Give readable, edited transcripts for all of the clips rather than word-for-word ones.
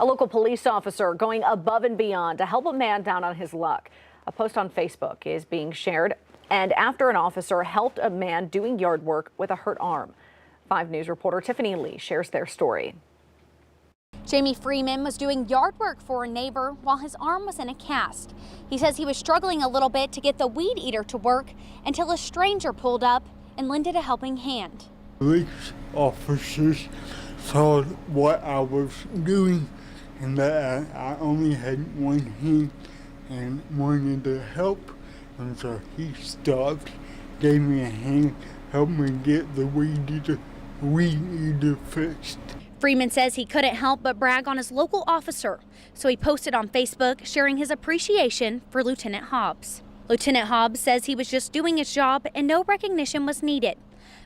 A local police officer going above and beyond to help a man down on his luck. A post on Facebook is being shared, and after an officer helped a man doing yard work with a hurt arm. 5 News reporter Tiffany Lee shares their story. Jamie Freeman was doing yard work for a neighbor while his arm was in a cast. He says he was struggling a little bit to get the weed eater to work until a stranger pulled up and lended a helping hand. Police officers saw what I was doing and that I only had one hand and wanted to help, and so he stopped, gave me a hand, helped me get the weed eater fixed. Freeman says he couldn't help but brag on his local officer, so he posted on Facebook sharing his appreciation for Lieutenant Hobbs. Lieutenant Hobbs says he was just doing his job and no recognition was needed.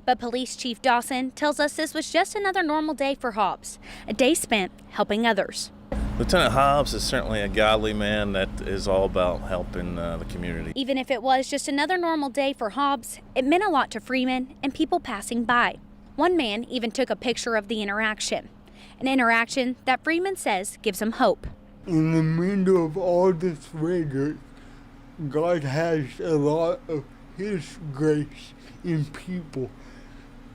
But Police Chief Dawson tells us this was just another normal day for Hobbs, a day spent helping others. Lieutenant Hobbs is certainly a godly man that is all about helping the community. Even if it was just another normal day for Hobbs, it meant a lot to Freeman and people passing by. One man even took a picture of the interaction, an interaction that Freeman says gives him hope. In the middle of all this rhetoric, God has a lot of His grace in people,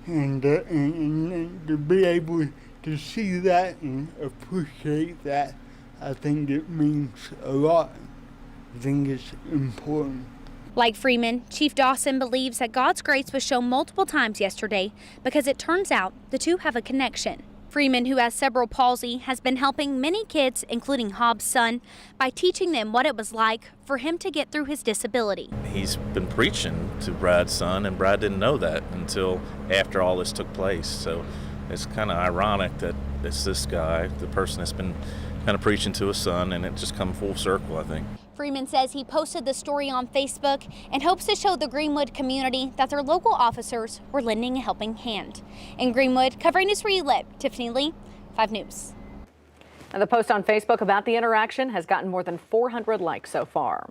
and to be able to see that and appreciate that, I think it means a lot. I think it's important. Like Freeman, Chief Dawson believes that God's grace was shown multiple times yesterday because it turns out the two have a connection. Freeman, who has cerebral palsy, has been helping many kids, including Hobbs' son, by teaching them what it was like for him to get through his disability. He's been preaching to Brad's son, and Brad didn't know that until after all this took place. So it's kind of ironic that it's this guy, the person that's been kind of preaching to his son, and it just come full circle, I think. Freeman says he posted the story on Facebook and hopes to show the Greenwood community that their local officers were lending a helping hand. In Greenwood, covering news where you live, Tiffany Lee, 5 News. And the post on Facebook about the interaction has gotten more than 400 likes so far.